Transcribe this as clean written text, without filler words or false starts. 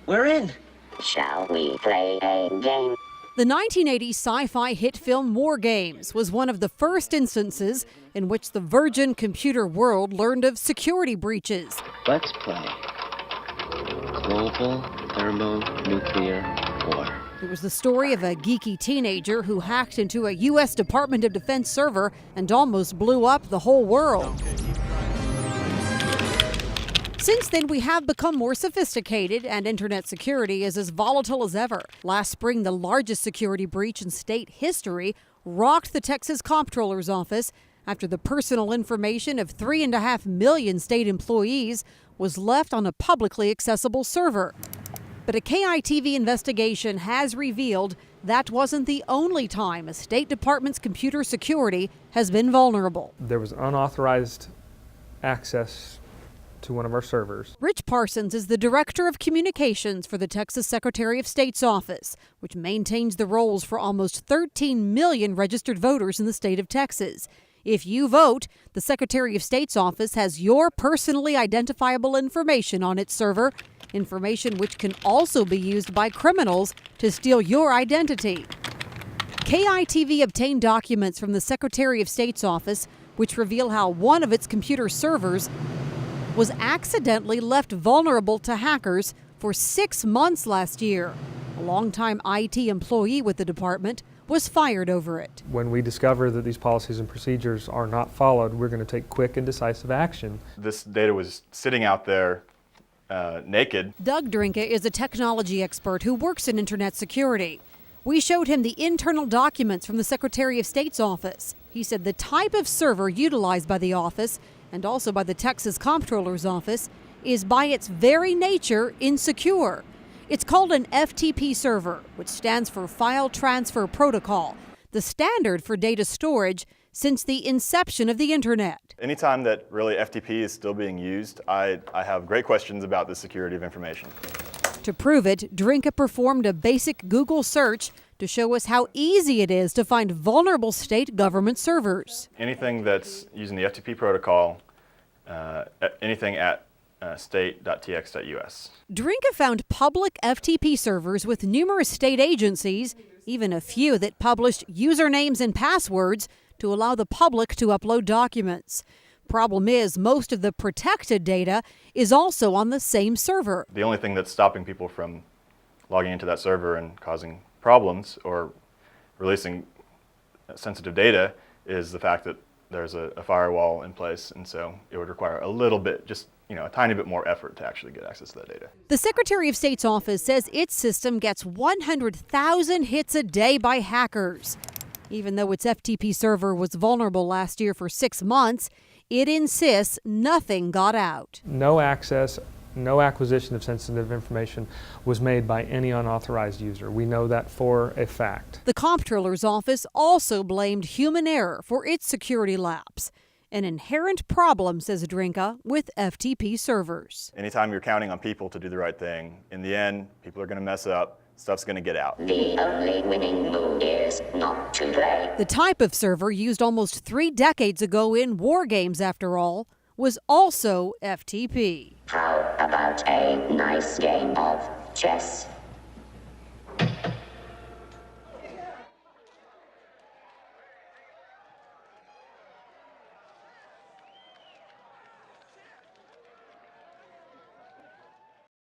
We're in. Shall we play a game? The 1980 sci-fi hit film War Games was one of the first instances in which the virgin computer world learned of security breaches. Let's play global thermonuclear war. It was the story of a geeky teenager who hacked into a U.S. Department of Defense server and almost blew up the whole world. Since then, we have become more sophisticated, and internet security is as volatile as ever. Last spring, the largest security breach in state history rocked the Texas Comptroller's office after the personal information of 3.5 million state employees was left on a publicly accessible server. But a KITV investigation has revealed that wasn't the only time a State Department's computer security has been vulnerable. There was unauthorized access to one of our servers. Rich Parsons is the Director of Communications for the Texas Secretary of State's office, which maintains the rolls for almost 13 million registered voters in the state of Texas. If you vote, the Secretary of State's office has your personally identifiable information on its server, information which can also be used by criminals to steal your identity. KITV obtained documents from the Secretary of State's office which reveal how one of its computer servers was accidentally left vulnerable to hackers for 6 months last year. A longtime IT employee with the department was fired over it. When we discover that these policies and procedures are not followed, we're going to take quick and decisive action. This data was sitting out there naked. Doug Drinka is a technology expert who works in internet security. We showed him the internal documents from the Secretary of State's office. He said the type of server utilized by the office and also by the Texas Comptroller's office is by its very nature insecure. It's called an FTP server, which stands for File Transfer Protocol, the standard for data storage since the inception of the internet. Anytime that really FTP is still being used, I have great questions about the security of information. To prove it, Drinka performed a basic Google search to show us how easy it is to find vulnerable state government servers. Anything that's using the FTP protocol, anything at state.tx.us. Drinka found public FTP servers with numerous state agencies, even a few that published usernames and passwords to allow the public to upload documents. Problem is, most of the protected data is also on the same server. The only thing that's stopping people from logging into that server and causing problems or releasing sensitive data is the fact that there's a firewall in place, and so it would require a little bit, just a tiny bit more effort to actually get access to that data. The Secretary of State's office says its system gets 100,000 hits a day by hackers. Even though its FTP server was vulnerable last year for 6 months, it insists nothing got out. No access, no acquisition of sensitive information was made by any unauthorized user. We know that for a fact. The Comptroller's office also blamed human error for its security lapse. An inherent problem, says Drinka, with FTP servers. Anytime you're counting on people to do the right thing, in the end, people are going to mess up. Stuff's going to get out. The only winning move is not to play. The type of server used almost 3 decades ago in War Games, after all, was also FTP. How about a nice game of chess?